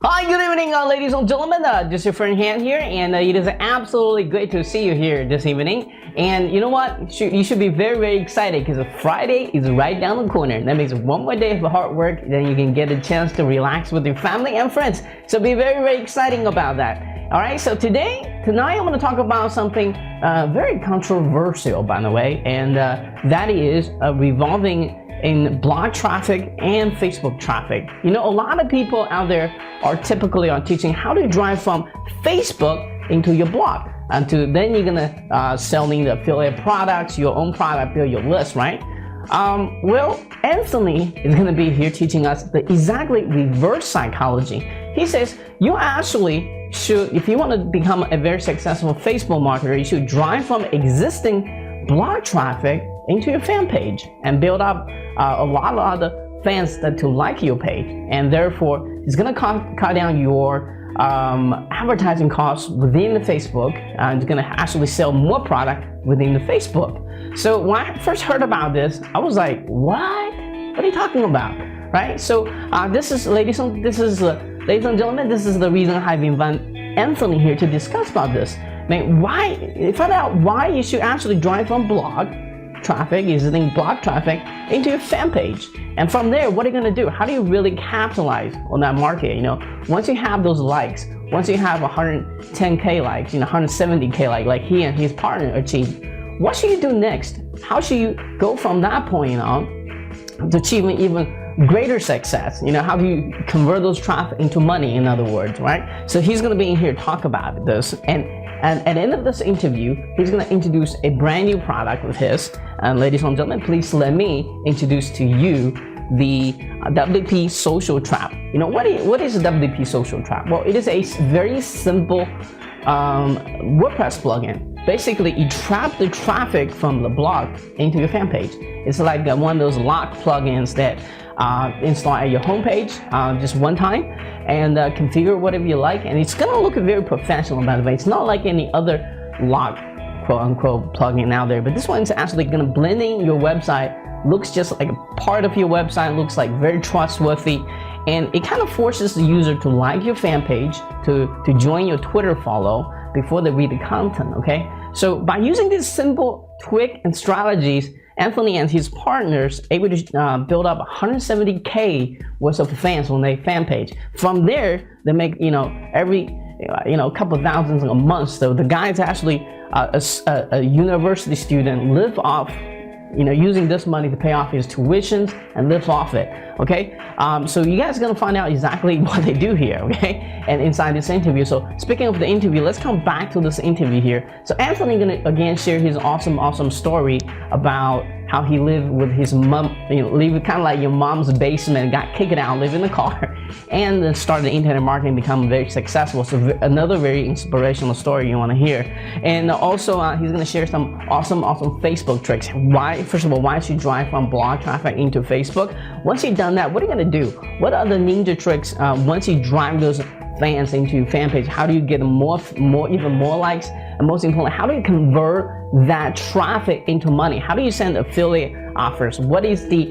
Hi, good evening, ladies and gentlemen. This is your friend Han here, and it is absolutely great to see you here this evening. And you know what? You should be very, very excited because Friday is right down the corner. That means one more day of hard work, then you can get a chance to relax with your family and friends. So be very, very exciting about that. All right. So tonight I'm going to talk about something very controversial, by the way, and that is revolving in blog traffic and Facebook traffic. You know, a lot of people out there are typically teaching how to drive from Facebook into your blog, and then you're gonna selling the affiliate products, your own product, build your list, right? Well, Anthony is gonna be here teaching us the exactly reverse psychology. He says you actually should, if you want to become a very successful Facebook marketer, you should drive from existing blog traffic into your fan page and build up a lot of other fans to like your page, and therefore it's gonna cut down your advertising costs within the Facebook, and it's gonna actually sell more product within the Facebook. So when I first heard about this, I was like, what are you talking about, right? So this is, ladies and gentlemen, this is the reason I've invited Anthony here to discuss about this. I mean, find out why you should actually drive from blog traffic, using blog traffic, into your fan page. And from there, what are you going to do? How do you really capitalize on that market? You know, once you have those likes, once you have 110K likes, 170K like he and his partner achieved, what should you do next? How should you go from that point on to achieving even greater success? You know, how do you convert those traffic into money, in other words, right? So he's going to be in here to talk about this. And at the end of this interview, he's going to introduce a brand new product of his. And ladies and gentlemen, please let me introduce to you the WP Social Trap. You know, what is a WP Social Trap? Well, it is a very simple WordPress plugin. Basically, you trap the traffic from the blog into your fan page. It's like one of those lock plugins that install at your homepage just one time, and configure whatever you like, and it's gonna look very professional, by the way. It's not like any other lock quote-unquote plugin out there, but this one's actually gonna blend in your website, looks just like a part of your website, looks like very trustworthy, and it kind of forces the user to like your fan page, to join your Twitter follow before they read the content, okay? So by using these simple tweak and strategies, Anthony and his partners able to build up 170K worth of fans on their fan page. From there, they make, every couple of thousands a month. So the guy's actually a university student, live off, using this money to pay off his tuitions and live off it, okay? So you guys are gonna find out exactly what they do here, okay? And inside this interview. So speaking of the interview, let's come back to this interview here. So Anthony gonna again share his awesome story about how he lived with his mom, live kind of like your mom's basement, got kicked out, live in the car, and then started internet marketing, become very successful. So another very inspirational story you want to hear. And also he's going to share some awesome Facebook tricks. First of all, why should you drive from blog traffic into Facebook? Once you've done that, what are you going to do? What are the ninja tricks once you drive those fans into your fan page? How do you get even more likes? And most importantly, how do you convert that traffic into money? How do you send affiliate offers? What is the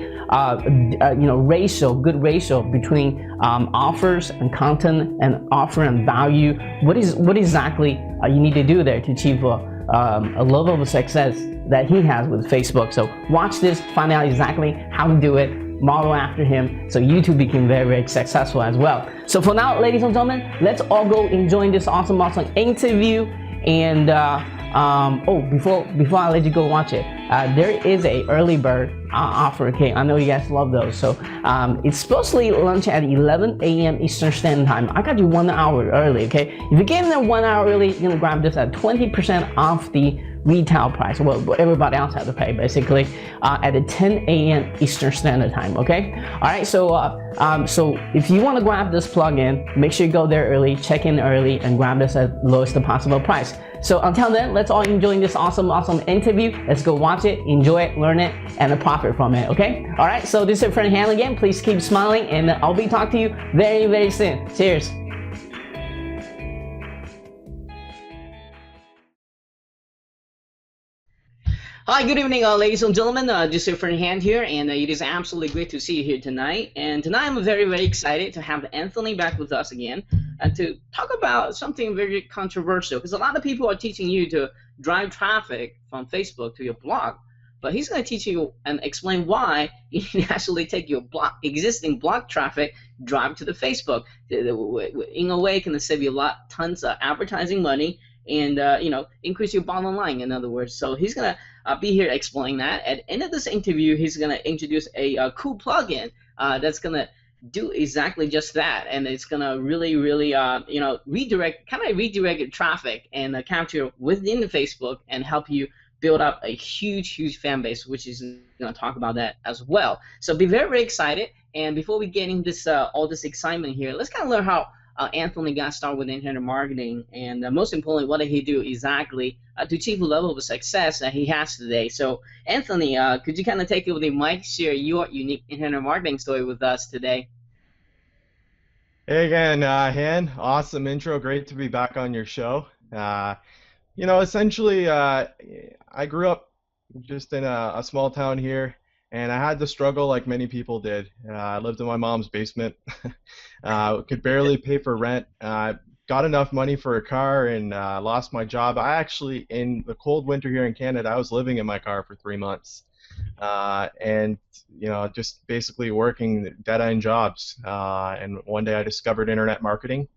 good ratio between offers and content, and offer and value? What exactly you need to do there to achieve a level of success that he has with Facebook? So watch this, find out exactly how to do it, model after him, so you too become very, very successful as well. So for now, ladies and gentlemen, let's all go enjoy this awesome interview. And before I let you go watch it, there is a early bird offer. Okay, I know you guys love those. So it's supposed to launch at 11 a.m. Eastern Standard Time. I got you 1 hour early. Okay, if you get in there 1 hour early, you're gonna grab this at 20% off the retail price, what everybody else has to pay, basically, at the 10 a.m. Eastern Standard Time, okay? All right, so if you want to grab this plugin, make sure you go there early, check in early, and grab this at lowest possible price. So until then, let's all enjoy this awesome interview. Let's go watch it, enjoy it, learn it, and profit from it, okay? All right, so this is your friend Han again. Please keep smiling, and I'll be talking to you very, very soon. Cheers. Hi, good evening, ladies and gentlemen. This is Fern Hand here, and it is absolutely great to see you here tonight. And tonight, I'm very, very excited to have Anthony back with us again and to talk about something very controversial. Because a lot of people are teaching you to drive traffic from Facebook to your blog, but he's going to teach you and explain why you can actually take your existing blog traffic, drive to the Facebook. In a way, it can save you tons of advertising money and increase your bottom line, in other words. So he's gonna be here explaining that. At the end of this interview, he's gonna introduce a cool plugin that's gonna do exactly just that, and it's gonna really, really, redirect your traffic and capture within the Facebook and help you build up a huge, huge fan base, which is gonna talk about that as well. So be very, very excited. And before we get into this, all this excitement here, let's kind of learn how Anthony got started with internet marketing, and most importantly, what did he do exactly to achieve the level of success that he has today? So, Anthony, could you kind of take over the mic, share your unique internet marketing story with us today? Hey again, Han. Awesome intro. Great to be back on your show. Essentially, I grew up just in a small town here, and I had to struggle like many people did. I lived in my mom's basement, could barely pay for rent, got enough money for a car, and lost my job. In the cold winter here in Canada, I was living in my car for 3 months. And just basically working dead-end jobs. And one day I discovered internet marketing,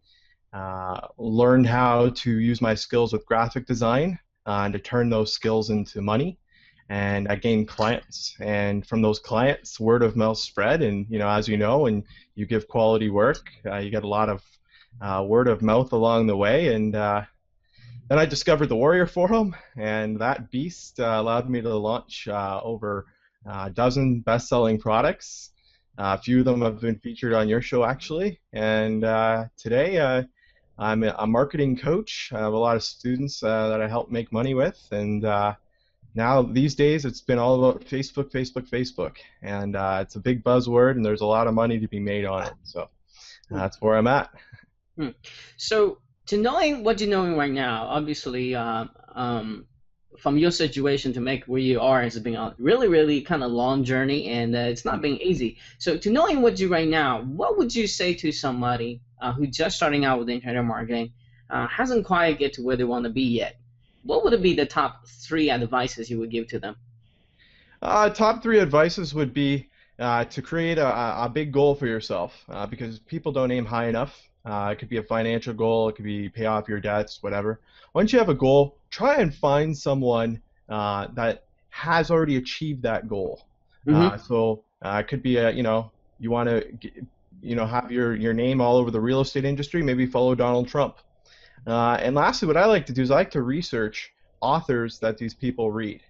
learned how to use my skills with graphic design and to turn those skills into money. And I gained clients, and from those clients, word of mouth spread. And as you know, when you give quality work, you get a lot of word of mouth along the way. And then I discovered the Warrior Forum, and that beast allowed me to launch over a dozen best-selling products. A few of them have been featured on your show, actually. And today, I'm a marketing coach. I have a lot of students that I help make money with, and now these days it's been all about Facebook, Facebook, Facebook, and it's a big buzzword, and there's a lot of money to be made on it. So that's where I'm at. So, to knowing what you're knowing right now, obviously, from your situation to make where you are has been a really, really kind of long journey, and it's not been easy. So, to knowing what you right now, what would you say to somebody who's just starting out with internet marketing, hasn't quite get to where they want to be yet? What would be the top three advices you would give to them? Top three advices would be to create a big goal for yourself, because people don't aim high enough. It could be a financial goal, it could be pay off your debts, whatever. Once you have a goal, try and find someone that has already achieved that goal. So it could be you want to have your name all over the real estate industry. Maybe follow Donald Trump. And lastly, what I like to do is I like to research authors that these people read.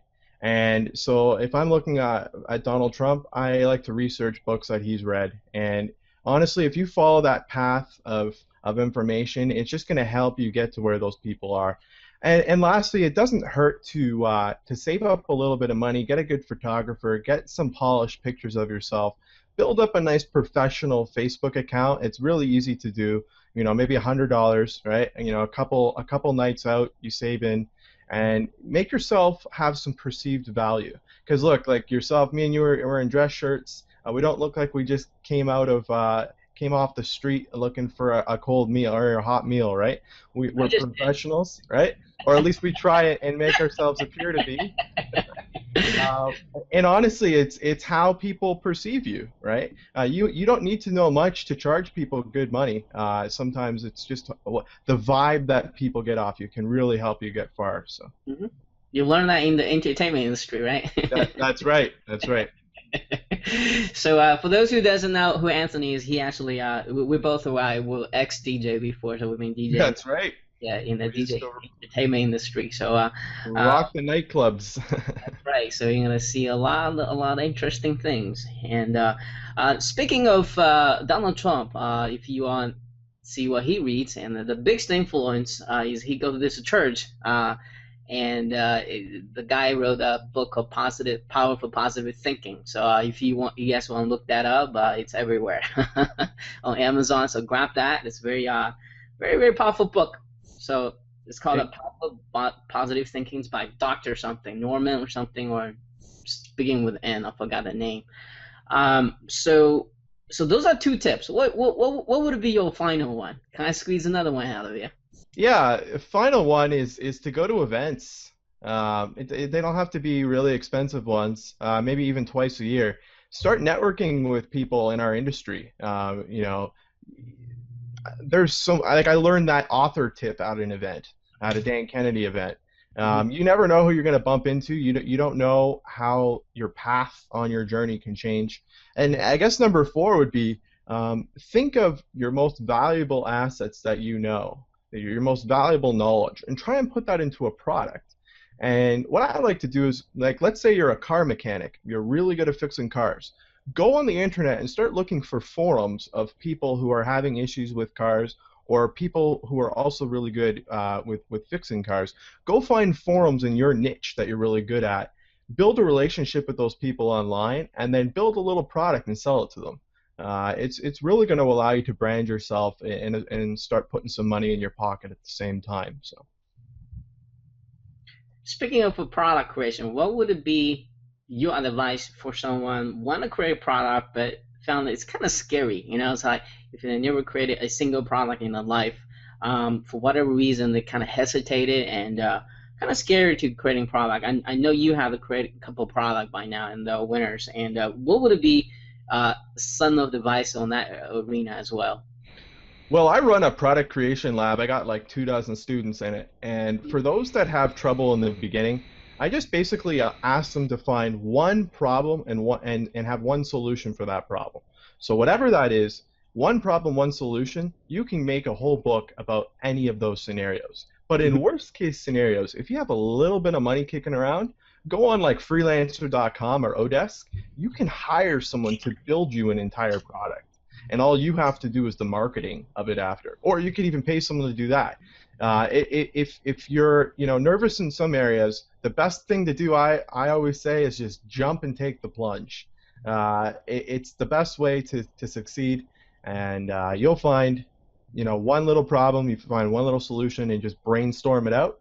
And so if I'm looking at Donald Trump, I like to research books that he's read. And honestly, if you follow that path of information, it's just going to help you get to where those people are. And lastly, it doesn't hurt to save up a little bit of money, get a good photographer, get some polished pictures of yourself, build up a nice professional Facebook account. It's really easy to do. Maybe $100, right? And, a couple nights out, you save in, and make yourself have some perceived value. Because look, like yourself, me and you we're in dress shirts. We don't look like we just came off the street looking for a cold meal or a hot meal, right? We're professionals, right? Or at least we try it and make ourselves appear to be. And honestly, it's how people perceive you, right? You don't need to know much to charge people good money. Sometimes it's just the vibe that people get off you can really help you get far. So you learn that in the entertainment industry, right? That's right. That's right. So for those who doesn't know who Anthony is, he actually we both were ex DJ before, so we've been DJing. That's right. Yeah, in the DJ entertainment industry. So rock the nightclubs. That's right. So you're gonna see a lot of interesting things. And speaking of Donald Trump, if you want to see what he reads, and the biggest influence is he goes to this church. And the guy wrote a book called Power for Positive Thinking. So if you guys want to look that up, it's everywhere on Amazon. So grab that. It's very, very, very powerful book. So It's called a Power of Positive Thinkings by Doctor something, Norman or something, or beginning with N. I forgot the name. So those are two tips. What would be your final one? Can I squeeze another one out of you? Yeah, final one is to go to events. They don't have to be really expensive ones. Maybe even twice a year. Start networking with people in our industry. There's some like I learned that author tip at an event, at a Dan Kennedy event. Hmm. You never know who you're going to bump into. You don't know how your path on your journey can change. And I guess number four would be think of your most valuable assets that you know, your most valuable knowledge, and try and put that into a product. And what I like to do is, like, let's say you're a car mechanic, you're really good at fixing cars. Go on the internet and start looking for forums of people who are having issues with cars or people who are also really good with fixing cars. Go find forums in your niche that you're really good at. Build a relationship with those people online, and then build a little product and sell it to them. It's really going to allow you to brand yourself and start putting some money in your pocket at the same time. So. Speaking of a product creation, what would it be your advice for someone want to create a product but found it's kind of scary? It's like if they never created a single product in their life, for whatever reason they kind of hesitated and kind of scared to creating product. I know you have to create a couple product by now and the winners. And what would it be some of the advice on that arena as well? Well, I run a product creation lab. I got like 2 dozen students in it. And for those that have trouble in the beginning, I just basically ask them to find one problem and have one solution for that problem. So whatever that is, one problem, one solution, you can make a whole book about any of those scenarios. But in worst case scenarios, if you have a little bit of money kicking around, go on like freelancer.com or Odesk. You can hire someone to build you an entire product, and all you have to do is the marketing of it after. Or you could even pay someone to do that. If you're nervous in some areas, the best thing to do, I always say, is just jump and take the plunge. It's the best way to succeed, and you'll find one little problem, you find one little solution, and just brainstorm it out.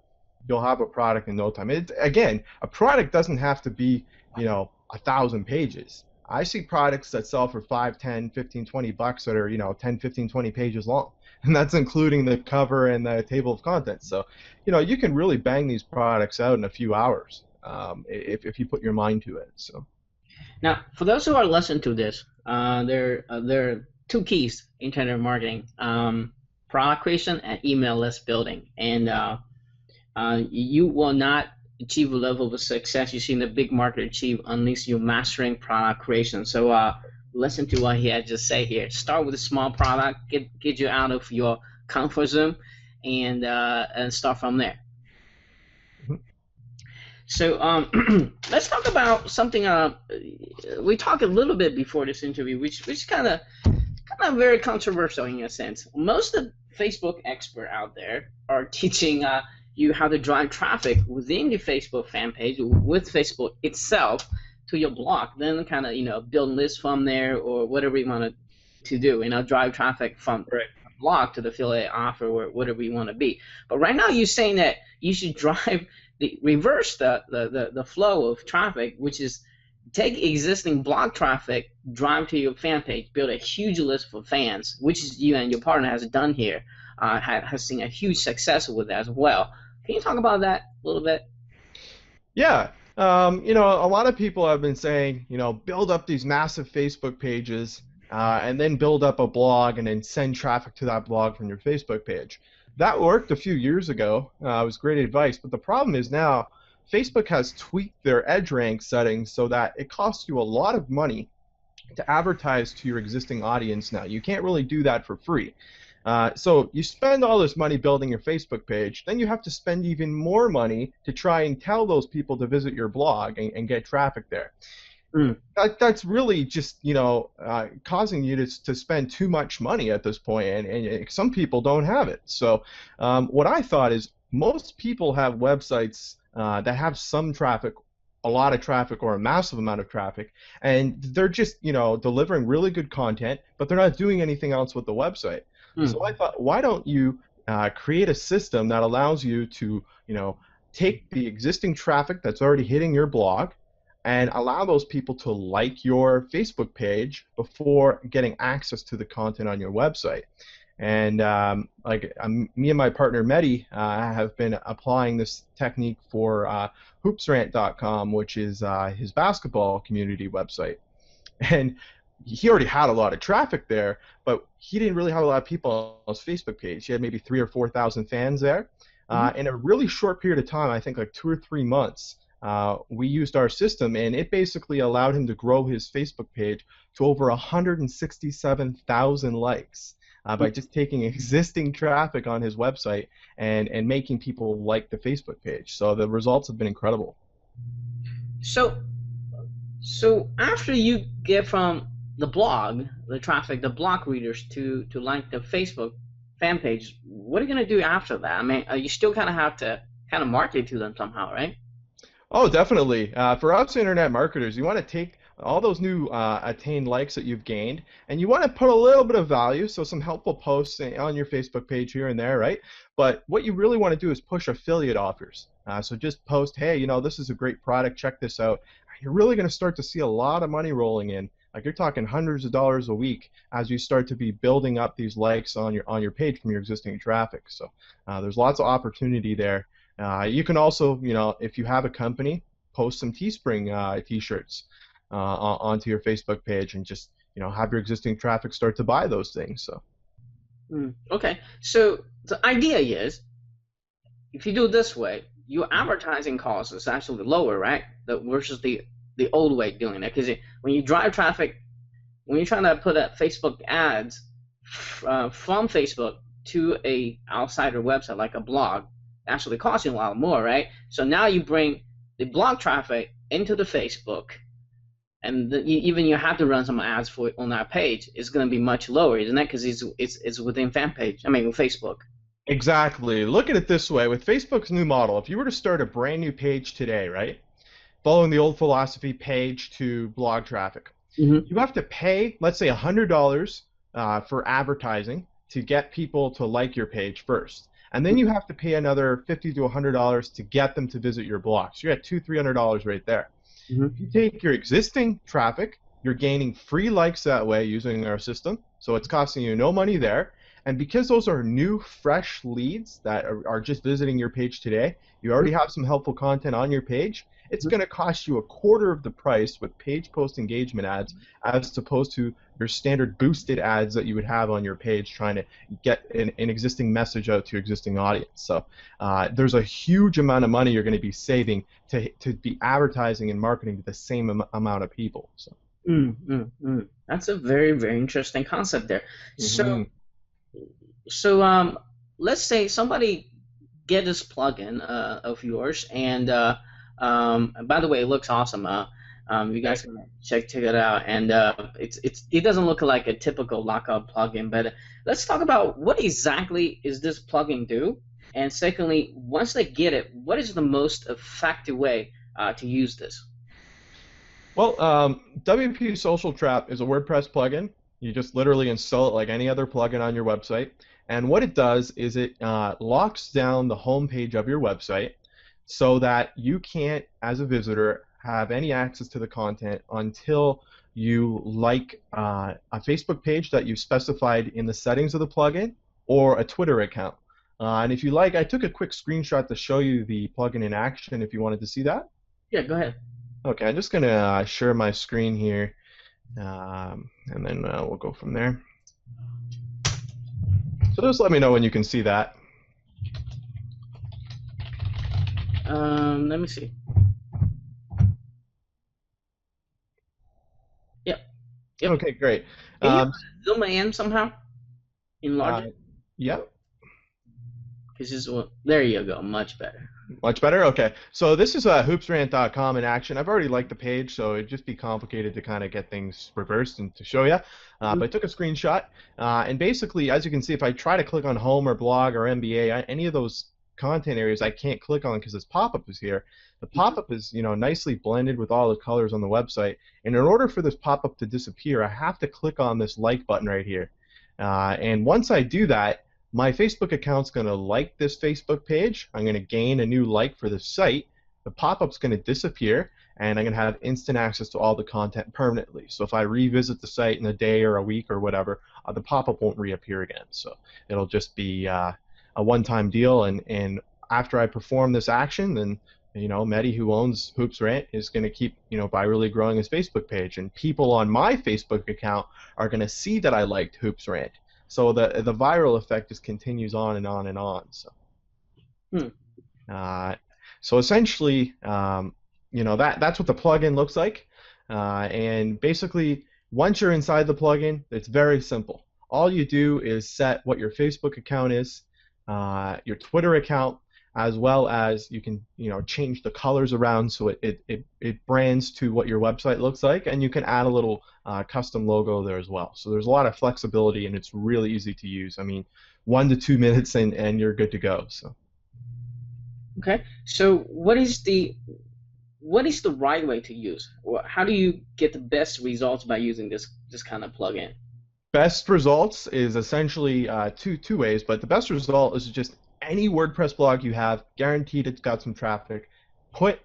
You'll have a product in no time. Again, a product doesn't have to be 1,000 pages. I see products that sell for 5, 10, 15, 20 bucks that are 10, 15, 20 pages long, and that's including the cover and the table of contents. So you can really bang these products out in a few hours if you put your mind to it. So Now, for those who are listening to this, there are two keys in internet marketing: product creation and email list building. And you will not achieve a level of success you see in the big market achieve unless you're mastering product creation. So listen to what he had just say here. Start with a small product, get you out of your comfort zone, and start from there. So let's talk about something. We talked a little bit before this interview, which is kind of very controversial in a sense. Most of the Facebook experts out there are teaching you how to drive traffic within the Facebook fan page with Facebook itself to your blog. Then kind of build lists from there or whatever you want to do. Drive traffic from right. the blog to the affiliate offer or whatever you want to be. But right now you're saying that you should reverse the flow of traffic, which is take existing blog traffic, drive to your fan page, build a huge list for fans, which is you and your partner has done here, has seen a huge success with that as well. Can you talk about that a little bit? Yeah. A lot of people have been saying, build up these massive Facebook pages and then build up a blog and then send traffic to that blog from your Facebook page. That worked a few years ago. It was great advice, but the problem is now Facebook has tweaked their EdgeRank settings so that it costs you a lot of money to advertise to your existing audience now. You can't really do that for free. So you spend all this money building your Facebook page, then you have to spend even more money to try and tell those people to visit your blog and get traffic there. That's really just causing you to spend too much money at this point, and some people don't have it. So what I thought is most people have websites that have some traffic, a lot of traffic or a massive amount of traffic, and they're just delivering really good content, but they're not doing anything else with the website. So I thought, why don't you create a system that allows you to, take the existing traffic that's already hitting your blog and allow those people to like your Facebook page before getting access to the content on your website. And me and my partner Mehdi have been applying this technique for hoopsrant.com, which is his basketball community website. And he already had a lot of traffic there, but he didn't really have a lot of people on his Facebook page. He had maybe 3,000 or 4,000 fans there. In a really short period of time, I think like 2 or 3 months, we used our system, and it basically allowed him to grow his Facebook page to over 167,000 likes by just taking existing traffic on his website and making people like the Facebook page. So the results have been incredible. So, so after you get from the blog, the traffic, the blog readers to like the Facebook fan page, what are you gonna do after that? I mean, you still kind of have to kind of market to them somehow, right? Oh, definitely. For us internet marketers, you want to take all those new attained likes that you've gained, and you want to put a little bit of value, so some helpful posts on your Facebook page here and there, right? But what you really want to do is push affiliate offers. So just post, hey, this is a great product, check this out. You're really going to start to see a lot of money rolling in. Like you're talking hundreds of dollars a week as you start to be building up these likes on your page from your existing traffic. So there's lots of opportunity there. You can also, if you have a company, post some Teespring t-shirts onto your Facebook page and just, have your existing traffic start to buy those things. So. Okay, so the idea is, if you do it this way, your advertising cost is actually lower, right? Versus the old way of doing it. Because when you drive traffic, when you're trying to put up Facebook ads from Facebook to a outsider website like a blog, actually costs you a lot more, right? So now you bring the blog traffic into the Facebook, and even you have to run some ads for it on that page. It's going to be much lower, isn't it? Because it's within fan page. I mean, Facebook. Exactly. Look at it this way. With Facebook's new model, if you were to start a brand new page today, right, following the old philosophy, page to blog traffic, you have to pay, let's say, $100 for advertising to get people to like your page first. And then you have to pay another $50 to $100 to get them to visit your blog. So you're at $200-300 right there. If you take your existing traffic, you're gaining free likes that way using our system, so it's costing you no money there. And because those are new, fresh leads that are just visiting your page today, you already have some helpful content on your page, it's going to cost you a quarter of the price with page post engagement ads as opposed to your standard boosted ads that you would have on your page trying to get an existing message out to your existing audience. So there's a huge amount of money you're going to be saving to be advertising and marketing to the same amount of people. So. That's a very, very interesting concept there. So let's say somebody get this plugin of yours, and by the way, it looks awesome. You guys can check it out, and it doesn't look like a typical lockup plugin, but let's talk about what exactly is this plugin do, and secondly, once they get it, what is the most effective way to use this? Well, WP Social Trap is a WordPress plugin. You just literally install it like any other plugin on your website. And what it does is it locks down the home page of your website so that you can't, as a visitor, have any access to the content until you like a Facebook page that you specified in the settings of the plugin or a Twitter account. And if you like, I took a quick screenshot to show you the plugin in action if you wanted to see that. Yeah, go ahead. Okay, I'm just going to share my screen here, and then we'll go from there. So just let me know when you can see that. Let me see. Yep. Okay, great. Can you zoom in somehow? Enlarge it? Yep. There you go, much better. Much better? Okay. So this is hoopsrant.com in action. I've already liked the page, so it'd just be complicated to kind of get things reversed and to show you. But I took a screenshot, and basically, as you can see, if I try to click on Home or Blog or MBA, any of those content areas I can't click on because this pop-up is here. The pop-up is, nicely blended with all the colors on the website. And in order for this pop-up to disappear, I have to click on this like button right here. And once I do that, my Facebook account's going to like this Facebook page. I'm going to gain a new like for the site. The pop-up's going to disappear, and I'm going to have instant access to all the content permanently. So if I revisit the site in a day or a week or whatever, the pop-up won't reappear again. So it'll just be a one-time deal, and after I perform this action, then Mehdi, who owns Hoops Rant, is going to keep virally growing his Facebook page, and people on my Facebook account are going to see that I liked Hoops Rant. So the viral effect just continues on and on and on. So, Hmm. uh, so essentially, that's what the plugin looks like. And basically, once you're inside the plugin, it's very simple. All you do is set what your Facebook account is, your Twitter account, as well as you can change the colors around so it brands to what your website looks like, and you can add a little custom logo there as well. So there's a lot of flexibility, and it's really easy to use. I mean, 1 to 2 minutes and you're good to go. So. Okay. So what is the right way to use? How do you get the best results by using this kind of plugin? Best results is essentially two ways, but the best result is just any WordPress blog you have, guaranteed it's got some traffic. Put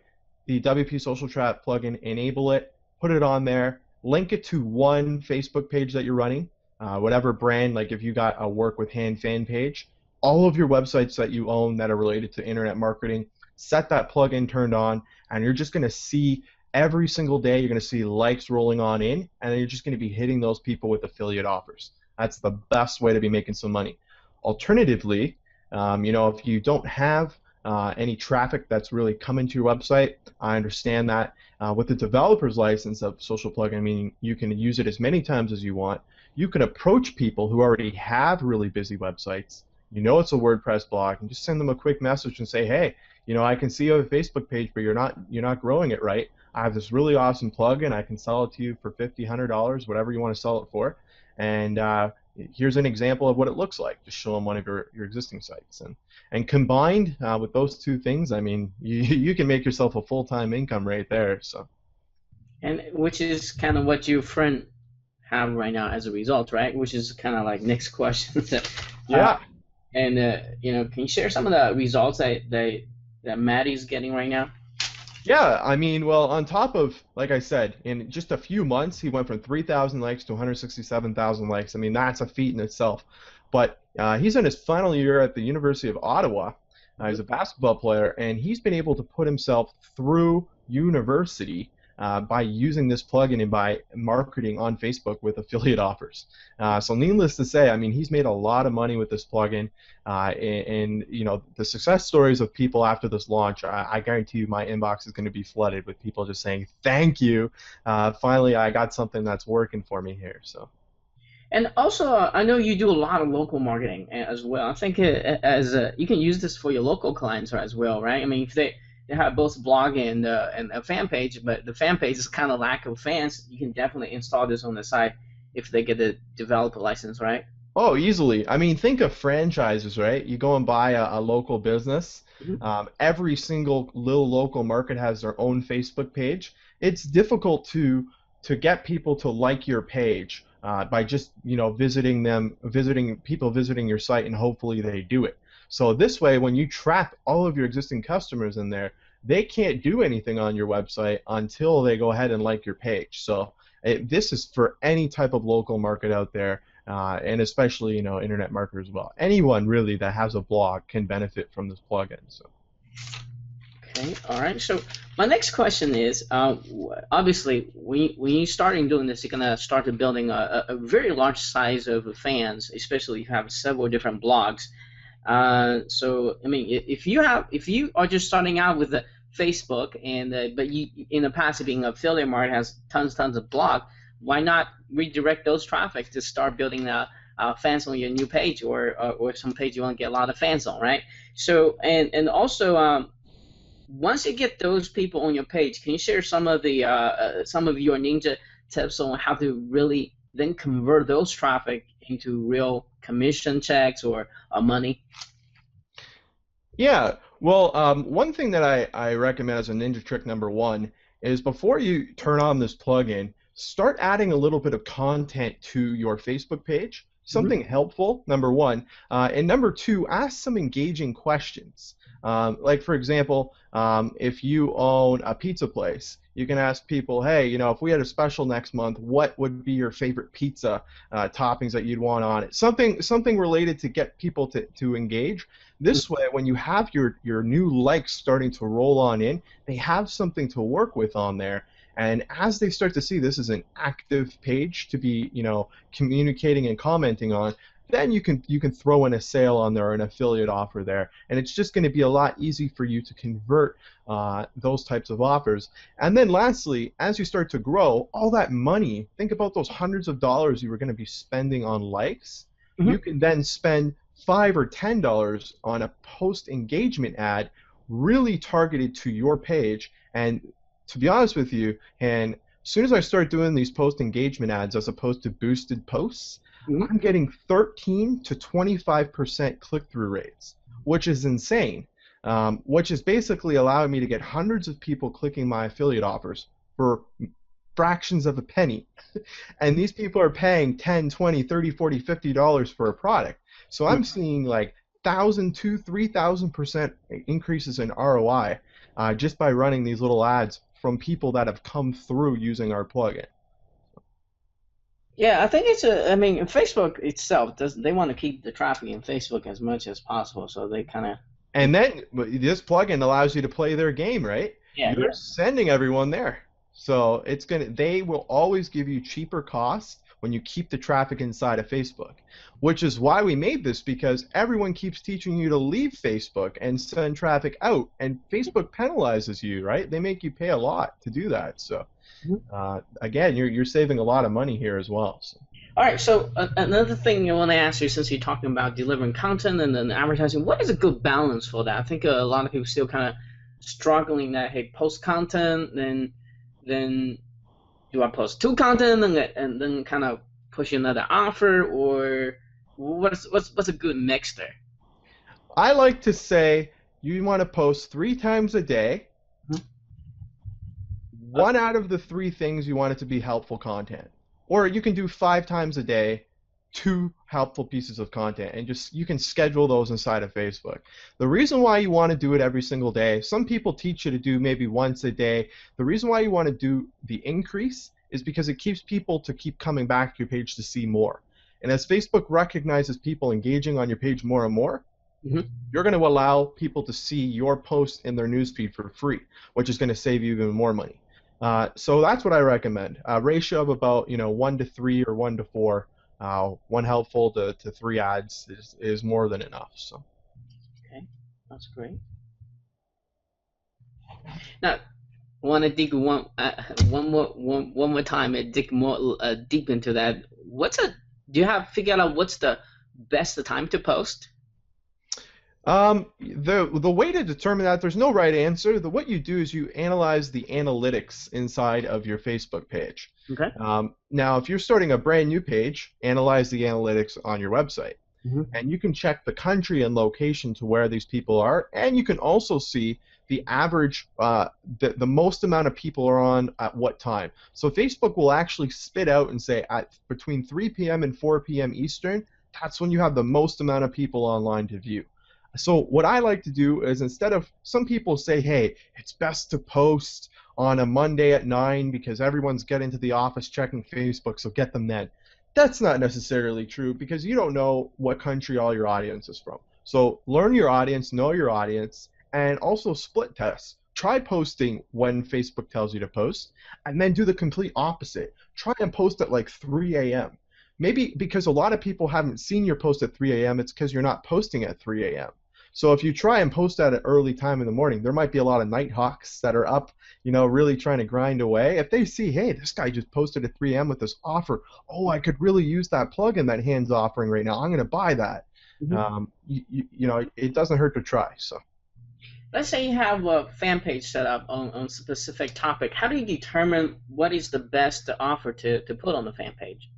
the WP Social Chat plugin, enable it, put it on there, link it to one Facebook page that you're running, whatever brand, like if you got a Work with Hand fan page, all of your websites that you own that are related to internet marketing, set that plugin turned on, and you're just going to see every single day, you're going to see likes rolling on in, and then you're just going to be hitting those people with affiliate offers. That's the best way to be making some money. Alternatively, if you don't have any traffic that's really coming to your website, I understand that. With the developer's license of Social Plugin, meaning you can use it as many times as you want, you can approach people who already have really busy websites. It's a WordPress blog, and just send them a quick message and say, hey, I can see you have a Facebook page, but you're not growing it right. I have this really awesome plugin. I can sell it to you for $50, $100, whatever you want to sell it for, and here's an example of what it looks like. Just show them one of your existing sites, and combined with those two things, I mean, you can make yourself a full-time income right there. So. And which is kind of what your friend have right now as a result, right? Which is kind of like next question. Yeah. And can you share some of the results that Maddie's getting right now? Yeah, I mean, well, on top of, like I said, in just a few months, he went from 3,000 likes to 167,000 likes. I mean, that's a feat in itself. But he's in his final year at the University of Ottawa. He's a basketball player, and he's been able to put himself through university by using this plugin and by marketing on Facebook with affiliate offers. So needless to say, I mean, he's made a lot of money with this plugin, and the success stories of people after this launch, I guarantee you my inbox is going to be flooded with people just saying, thank you, finally I got something that's working for me here. So. And also, I know you do a lot of local marketing as well. I think you can use this for your local clients as well, right? I mean, if they have both blog and a fan page, but the fan page is kind of lack of fans, you can definitely install this on the site if they get the developer license, right? Oh, easily. I mean, think of franchises, right? You go and buy a local business. Mm-hmm. Every single little local market has their own Facebook page. It's difficult to get people to like your page by just visiting your site, and hopefully they do it. So this way, when you trap all of your existing customers in there, they can't do anything on your website until they go ahead and like your page. So this is for any type of local market out there, and especially internet marketers as well. Anyone really that has a blog can benefit from this plugin. So. Okay, all right. So my next question is, obviously, when you're starting doing this, you're gonna start to building a very large size of fans, especially if you have several different blogs. So I mean, if you are just starting out with the Facebook, but you in the past being affiliate market has tons of blog, why not redirect those traffic to start building fans on your new page or some page you want to get a lot of fans on, right? So and also once you get those people on your page, can you share some of your ninja tips on how to really then convert those traffic into real commission checks or money? Yeah, well, one thing that I recommend as a ninja trick number one is before you turn on this plugin, start adding a little bit of content to your Facebook page. Mhm. something helpful, number one, and number two, ask some engaging questions. Like for example, if you own a pizza place, you can ask people, hey, if we had a special next month, what would be your favorite pizza toppings that you'd want on it? Something related to get people to engage. This way, when you have your new likes starting to roll on in, they have something to work with on there. And as they start to see this is an active page to be, communicating and commenting on, then you can throw in a sale on there or an affiliate offer there, and it's just going to be a lot easy for you to convert those types of offers. And then lastly, as you start to grow, all that money, think about those hundreds of dollars you were going to be spending on likes, you Mhm. can then spend $5 or $10 on a post engagement ad really targeted to your page. And to be honest with you, and as soon as I start doing these post engagement ads as opposed to boosted posts, Mhm. I'm getting 13 to 25% click-through rates, which is insane. Which is basically allowing me to get hundreds of people clicking my affiliate offers for fractions of a penny. And these people are paying 10, 20, 30, 40, $50 for a product. So I'm seeing like 1,000, 2, 3,000% increases in ROI just by running these little ads from people that have come through using our plugin. Yeah, I think it's I mean, Facebook itself does. They want to keep the traffic in Facebook as much as possible, so they kind of. And then this plugin allows you to play their game, right? Yeah, You're yeah. sending everyone there. So they will always give you cheaper costs when you keep the traffic inside of Facebook, which is why we made this, because everyone keeps teaching you to leave Facebook and send traffic out, and Facebook penalizes you, right? They make you pay a lot to do that. So again, you're saving a lot of money here as well. So. All right. So another thing I want to ask you, since you're talking about delivering content and then advertising, what is a good balance for that? I think a lot of people still kind of struggling that hey, post content, then do I post two content and then kind of push another offer, or what's a good mix there? I like to say you want to post 3 times a day. Mhm. One out of the three things you want it to be helpful content. Or you can do 5 times a day, two helpful pieces of content, and just you can schedule those inside of Facebook. The reason why you want to do it every single day, some people teach you to do maybe once a day. The reason why you want to do the increase is because it keeps people to keep coming back to your page to see more. And as Facebook recognizes people engaging on your page more and more, Mhm. you're going to allow people to see your post in their newsfeed for free, which is going to save you even more money. So that's what I recommend. A ratio of about 1 to 3 or 1 to 4. One helpful to three ads is more than enough. So. Okay, that's great. Now, I want to dig one more time and dig more deep into that. Do you have figured out what's the best time to post? The way to determine that, there's no right answer. What you do is you analyze the analytics inside of your Facebook page. Okay. Now, if you're starting a brand new page, analyze the analytics on your website. Hmm. And you can check the country and location to where these people are, and you can also see the average, the most amount of people are on at what time. So Facebook will actually spit out and say at between 3 p.m. and 4 p.m. Eastern, that's when you have the most amount of people online to view. So what I like to do is, instead of, some people say, hey, it's best to post on a Monday at 9 because everyone's getting to the office checking Facebook, so get them then. That's not necessarily true, because you don't know what country all your audience is from. So learn your audience, know your audience, and also split test. Try posting when Facebook tells you to post, and then do the complete opposite. Try and post at like 3 a.m. Maybe because a lot of people haven't seen your post at 3 a.m., it's because you're not posting at 3 a.m. So if you try and post at an early time in the morning, there might be a lot of nighthawks that are up, really trying to grind away. If they see, hey, this guy just posted at 3 a.m. with this offer, oh, I could really use that plugin that Hand's offering right now. I'm going to buy that. Hmm. It doesn't hurt to try. So. Let's say you have a fan page set up on a specific topic. How do you determine what is the best offer to put on the fan page?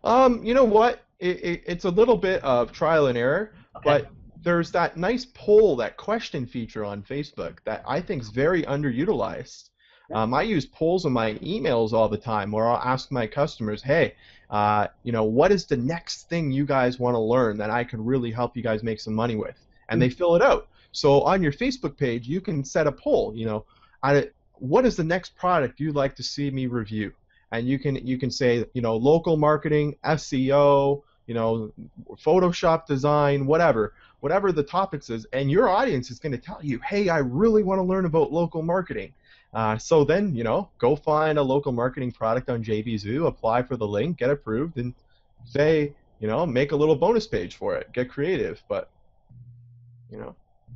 You know what? It's a little bit of trial and error, Okay. but there's that nice poll, that question feature on Facebook that I think is very underutilized. I use polls in my emails all the time where I'll ask my customers, hey, what is the next thing you guys want to learn that I could really help you guys make some money with? And they fill it out. So on your Facebook page, you can set a poll, what is the next product you'd like to see me review? And you can say, local marketing, SEO, Photoshop design, whatever the topics is, and your audience is going to tell you, hey, I really want to learn about local marketing. So then, go find a local marketing product on JVZoo, apply for the link, get approved, and say, make a little bonus page for it. Get creative, but,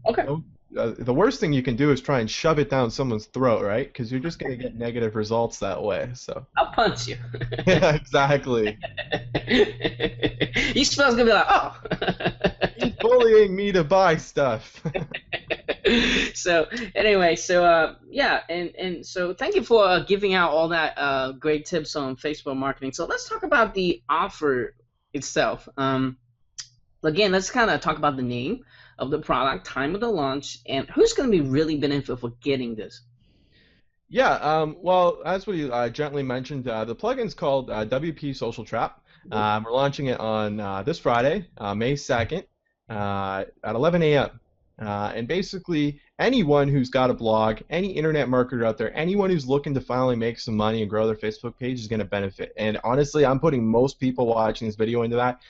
Okay. the worst thing you can do is try and shove it down someone's throat, right? Because you're just going to get negative results that way. So. I'll punch you. Yeah, exactly. You supposed to be like, oh. He's bullying me to buy stuff. So anyway, yeah, and so thank you for giving out all that great tips on Facebook marketing. So let's talk about the offer itself. Again, let's kind of talk about the name of the product, time of the launch, and who's going to be really beneficial for getting this. Yeah, well, as we gently mentioned, the plugin's called WP Social Trap. We're launching it on this Friday, May 2nd, at 11 a.m. And basically, anyone who's got a blog, any internet marketer out there, anyone who's looking to finally make some money and grow their Facebook page is going to benefit. And honestly, I'm putting most people watching this video into that.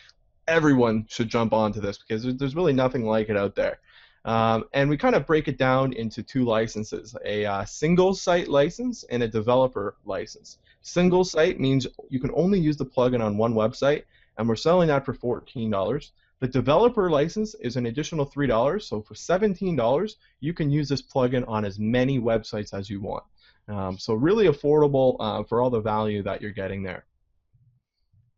Everyone should jump onto this because there's really nothing like it out there. And we kind of break it down into two licenses, a single site license and a developer license. Single site means you can only use the plugin on one website, and we're selling that for $14. The developer license is an additional $3, so for $17, you can use this plugin on as many websites as you want. So really affordable for all the value that you're getting there.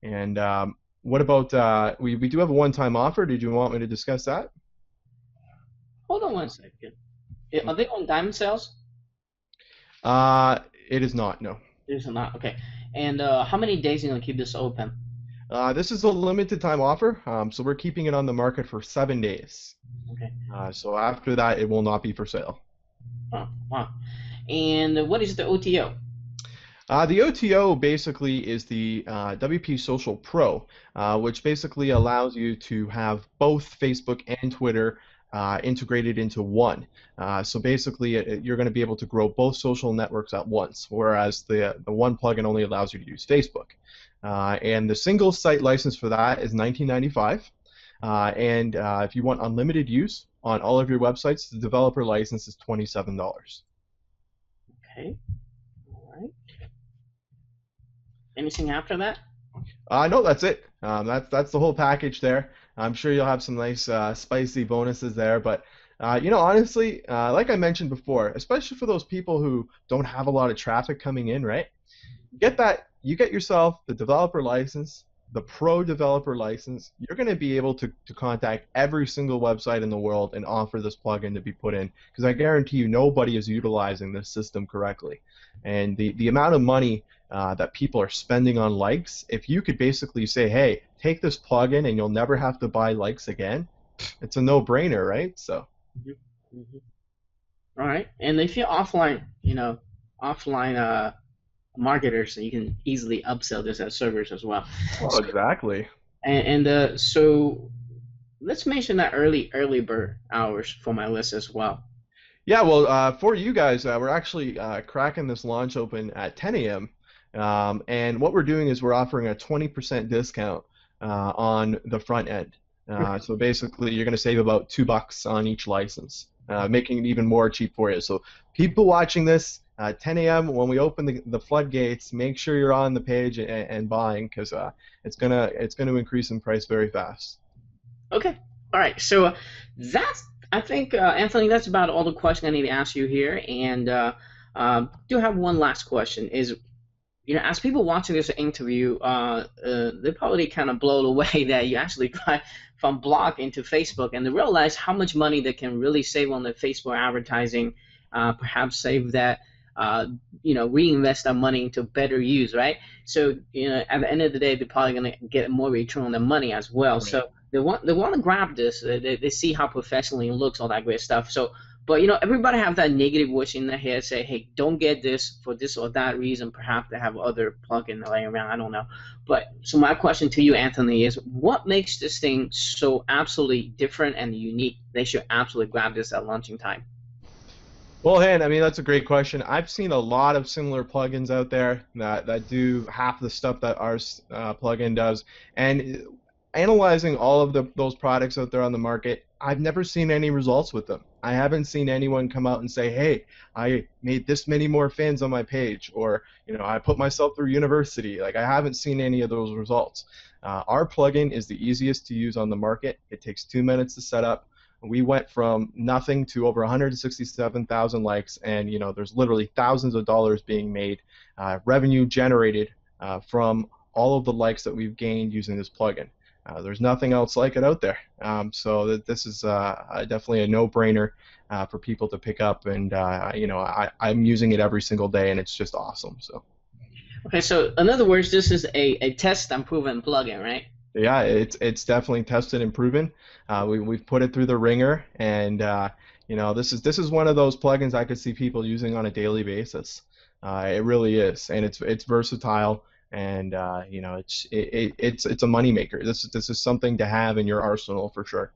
And what about, we do have a one-time offer. Did you want me to discuss that? Hold on 1 second. Are they on diamond sales? It is not, no. It is not, okay. And how many days are you going to keep this open? This is a limited time offer, so we're keeping it on the market for 7 days. Okay. So after that, it will not be for sale. Oh, wow. And what is the OTO? The OTO basically is the WP Social Pro, which basically allows you to have both Facebook and Twitter integrated into one. So basically, you're going to be able to grow both social networks at once, whereas the one plugin only allows you to use Facebook. And the single site license for that is $19.95. And if you want unlimited use on all of your websites, the developer license is $27. Okay. All right. Anything after that? No, that's it. That's the whole package there. I'm sure you'll have some nice spicy bonuses there, but honestly, like I mentioned before, especially for those people who don't have a lot of traffic coming in, right? You get yourself the developer license, the pro developer license. You're going to be able to contact every single website in the world and offer this plugin to be put in, because I guarantee you nobody is utilizing this system correctly. And the amount of money that people are spending on likes, if you could basically say, hey, take this plugin and you'll never have to buy likes again, it's a no-brainer, right? So. Mm-hmm. Mm-hmm. All right. And if you're offline, offline marketers, you can easily upsell this as servers as well. Oh, exactly. And so let's mention that early bird hours for my list as well. Yeah, well, for you guys, we're actually cracking this launch open at 10 a.m. And what we're doing is we're offering a 20% discount on the front end. So basically, you're going to save about $2 on each license, making it even more cheap for you. So people watching this, 10 a.m. when we open the floodgates, make sure you're on the page and buying, because it's gonna increase in price very fast. Okay. All right. So I think Anthony, that's about all the questions I need to ask you here. And do have one last question. Is as people watching this interview, they're probably kind of blown away that you actually got from blog into Facebook, and they realize how much money they can really save on the Facebook advertising. Perhaps save that. Reinvest that money into better use, right? So, at the end of the day, they're probably going to get more return on their money as well. Right. So they want to grab this. They see how professionally it looks, all that great stuff. So But everybody have that negative voice in their head say, hey, don't get this for this or that reason. Perhaps they have other plugin laying around. I don't know. But so my question to you, Anthony, is what makes this thing so absolutely different and unique? They should absolutely grab this at launching time. Well, Han, I mean, that's a great question. I've seen a lot of similar plugins out there that do half the stuff that our plugin does. And analyzing all of those products out there on the market, I've never seen any results with them. I haven't seen anyone come out and say, hey, I made this many more fans on my page, or I put myself through university. Like, I haven't seen any of those results. Our plugin is the easiest to use on the market. It takes 2 minutes to set up. We went from nothing to over 167,000 likes, and there's literally thousands of dollars being made, revenue generated from all of the likes that we've gained using this plugin. There's nothing else like it out there, so this is definitely a no-brainer for people to pick up, and I'm using it every single day, and it's just awesome. So. Okay, so in other words, this is a test and proven plugin, right? Yeah, it's definitely tested and proven. We've put it through the ringer, and this is one of those plugins I could see people using on a daily basis. It really is, and it's versatile, and it's a moneymaker. This is something to have in your arsenal for sure.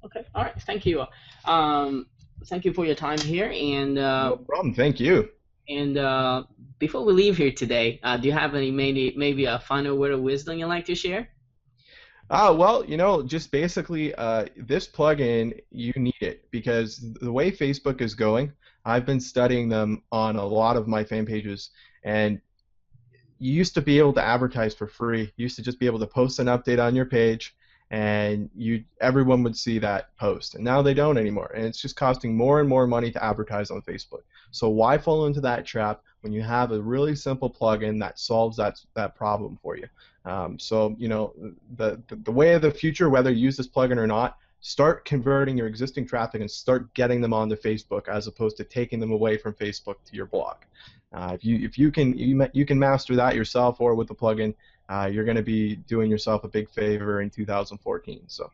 Okay, all right, thank you. Thank you for your time here, and no problem. Thank you. And before we leave here today, do you have any maybe a final word of wisdom you'd like to share? Well, just basically, this plugin, you need it because the way Facebook is going, I've been studying them on a lot of my fan pages, and you used to be able to advertise for free. You used to just be able to post an update on your page, and everyone would see that post. And now they don't anymore, and it's just costing more and more money to advertise on Facebook. So why fall into that trap when you have a really simple plugin that solves that problem for you? So the way of the future, whether you use this plugin or not, start converting your existing traffic and start getting them onto Facebook as opposed to taking them away from Facebook to your blog. If you can master that yourself or with the plugin, you're going to be doing yourself a big favor in 2014. So.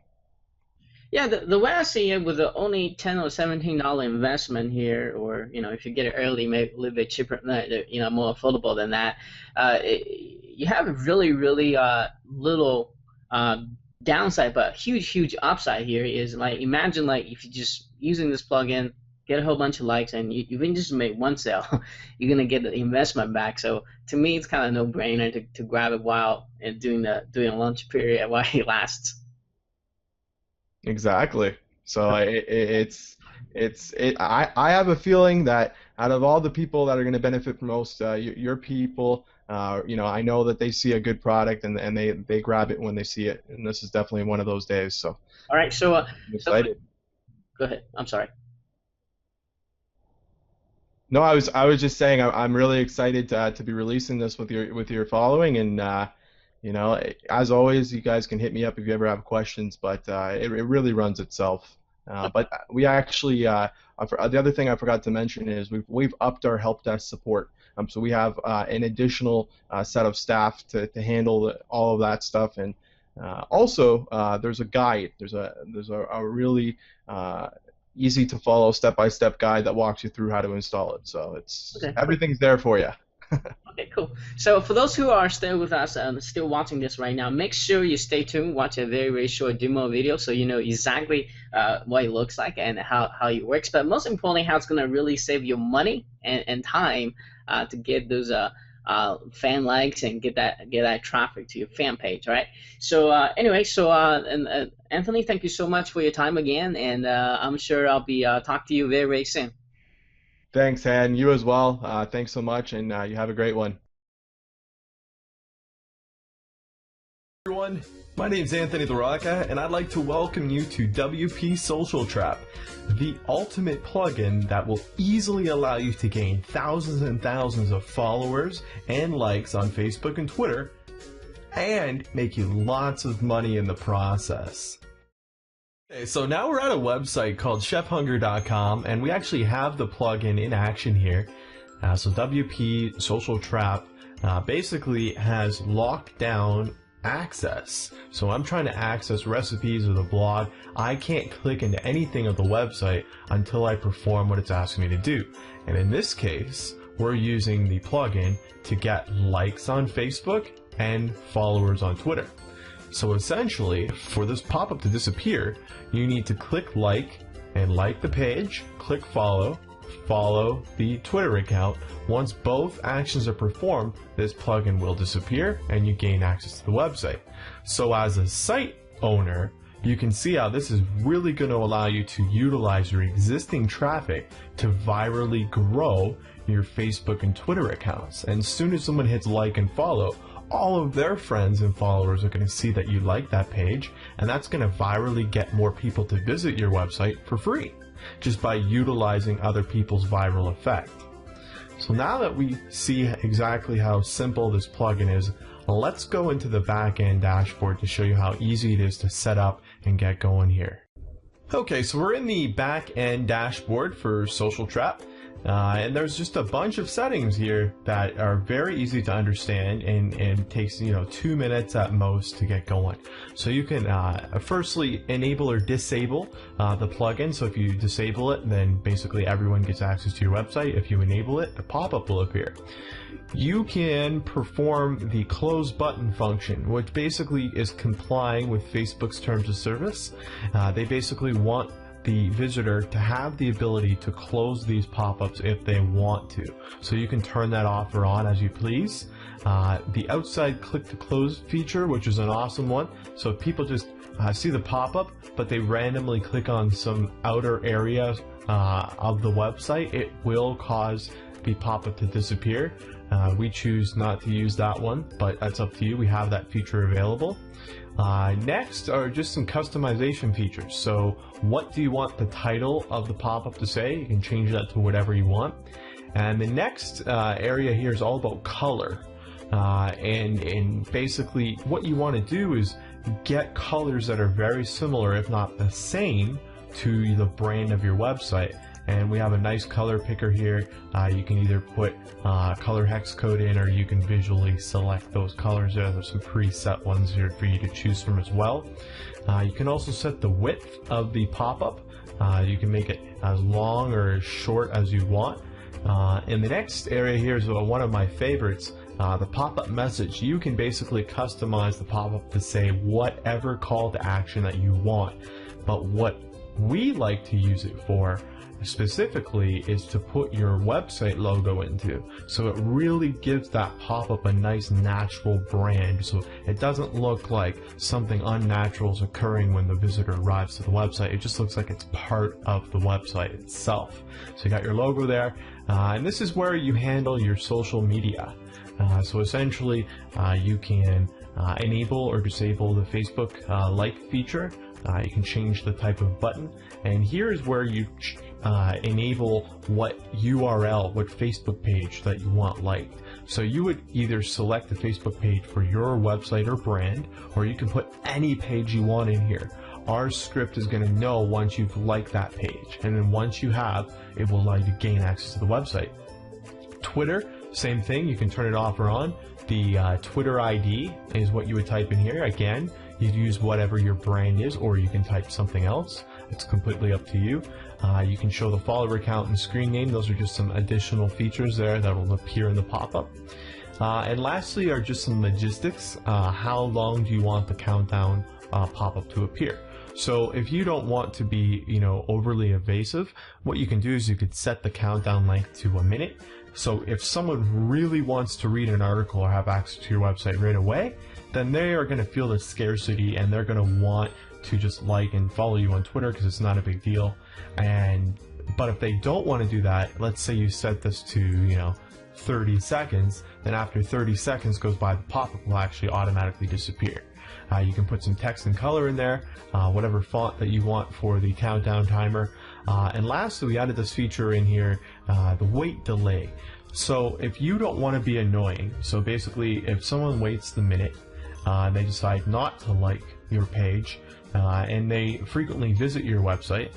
Yeah, the way I see it, with the only $10 or $17 investment here, or if you get it early, maybe a little bit cheaper, more affordable than that, you have a really little downside, but huge upside here is like imagine like if you just using this plugin, get a whole bunch of likes, and you even just make one sale, you're gonna get the investment back. So to me, it's kind of no-brainer to grab it while doing a launch period while it lasts. Exactly. So I have a feeling that out of all the people that are going to benefit most, your people, I know that they see a good product and they grab it when they see it, and this is definitely one of those days. So. All right. So. I'm excited. Go ahead. I'm sorry. No, I was just saying I'm really excited to be releasing this with your following, and as always, you guys can hit me up if you ever have questions, but it really runs itself. But we actually, the other thing I forgot to mention is we've upped our help desk support. So we have an additional set of staff to handle all of that stuff, and also there's a guide. There's a really easy to follow step-by-step guide that walks you through how to install it. So everything's there for you. Okay, cool. So for those who are still with us and still watching this right now, make sure you stay tuned, watch a very short demo video so you know exactly what it looks like and how it works. But most importantly, how it's going to really save you money and time to get those fan likes and get that traffic to your fan page, right? So anyway, Anthony, thank you so much for your time again, and I'm sure I'll be talking to you very soon. Thanks, Han. You as well. Thanks so much, and you have a great one. Everyone, my name is Anthony the Rocca, and I'd like to welcome you to WP Social Trap, the ultimate plugin that will easily allow you to gain thousands and thousands of followers and likes on Facebook and Twitter, and make you lots of money in the process. Okay, so now we're at a website called chefhunger.com, and we actually have the plugin in action here. So WP Social Trap basically has locked down access. So I'm trying to access recipes or the blog. I can't click into anything of the website until I perform what it's asking me to do. And in this case, we're using the plugin to get likes on Facebook and followers on Twitter. So essentially, for this pop-up to disappear, you need to click like and like the page, click follow, follow the Twitter account. Once both actions are performed, this plugin will disappear and you gain access to the website. So as a site owner, you can see how this is really going to allow you to utilize your existing traffic to virally grow your Facebook and Twitter accounts. And as soon as someone hits like and follow, all of their friends and followers are going to see that you like that page, and that's going to virally get more people to visit your website for free, just by utilizing other people's viral effect. So now that we see exactly how simple this plugin is, let's go into the back-end dashboard to show you how easy it is to set up and get going here. Okay, so we're in the back-end dashboard for Social Trap. And there's just a bunch of settings here that are very easy to understand and takes 2 minutes at most to get going. So you can firstly enable or disable the plugin. So if you disable it, then basically everyone gets access to your website. If you enable it, the pop-up will appear. You can perform the close button function, which basically is complying with Facebook's terms of service. They basically want the visitor to have the ability to close these pop-ups if they want to. So you can turn that off or on as you please. The outside click to close feature, which is an awesome one. So if people just see the pop-up, but they randomly click on some outer area of the website, it will cause the pop-up to disappear. We choose not to use that one, but that's up to you. We have that feature available. Next are just some customization features. So what do you want the title of the pop-up to say? You can change that to whatever you want. And the next area here is all about color. And basically what you want to do is get colors that are very similar, if not the same, to the brand of your website. And we have a nice color picker here. You can either put color hex code in, or you can visually select those colors there. There's some preset ones here for you to choose from as well. You can also set the width of the pop-up. You can make it as long or as short as you want. And the next area here is one of my favorites, the pop-up message. You can basically customize the pop-up to say whatever call to action that you want. But what we like to use it for specifically is to put your website logo into. So it really gives that pop-up a nice natural brand, so it doesn't look like something unnatural is occurring when the visitor arrives to the website. It just looks like it's part of the website itself. So you got your logo there, and this is where you handle your social media. So essentially you can enable or disable the Facebook like feature. You can change the type of button, and here is where you enable what URL, what Facebook page that you want liked. So you would either select the Facebook page for your website or brand, or you can put any page you want in here. Our script is going to know once you've liked that page, and then once you have, it will allow you to gain access to the website. Twitter, same thing, you can turn it off or on. The Twitter ID is what you would type in here. Again, you'd use whatever your brand is, or you can type something else. It's completely up to you. You can show the follower count and screen name. Those are just some additional features there that will appear in the pop-up. And lastly are just some logistics. How long do you want the countdown pop-up to appear? So if you don't want to be, overly evasive, what you can do is you could set the countdown length to a minute. So if someone really wants to read an article or have access to your website right away, then they are going to feel the scarcity, and they're going to want to just like and follow you on Twitter because it's not a big deal. But if they don't want to do that, let's say you set this to 30 seconds, then after 30 seconds goes by, the pop-up will actually automatically disappear. You can put some text and color in there, whatever font that you want for the countdown timer. And lastly, we added this feature in here, the wait delay. So if you don't want to be annoying, so basically if someone waits the minute, they decide not to like your page, and they frequently visit your website,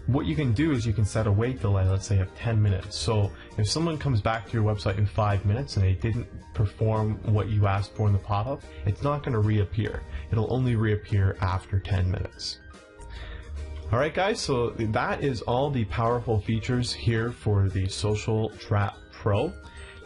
what you can do is you can set a wait delay, let's say of 10 minutes. So if someone comes back to your website in 5 minutes and they didn't perform what you asked for in the pop-up, it's not going to reappear. It'll only reappear after 10 minutes. Alright guys, so that is all the powerful features here for the Social Trap Pro.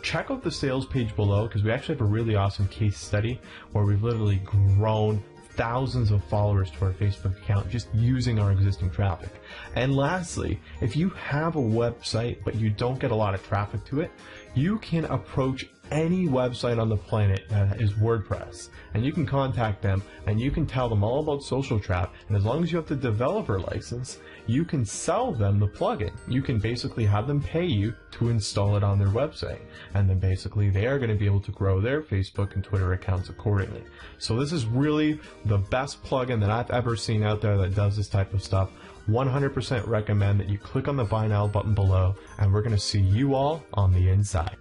Check out the sales page below because we actually have a really awesome case study where we've literally grown thousands of followers to our Facebook account just using our existing traffic. And lastly, if you have a website but you don't get a lot of traffic to it, you can approach any website on the planet that is WordPress, and you can contact them and you can tell them all about Social Trap, and as long as you have the developer license, you can sell them the plugin. You can basically have them pay you to install it on their website, and then basically they are going to be able to grow their Facebook and Twitter accounts accordingly. So this is really the best plugin that I've ever seen out there that does this type of stuff. 100% recommend that you click on the Buy Now button below, and we're going to see you all on the inside.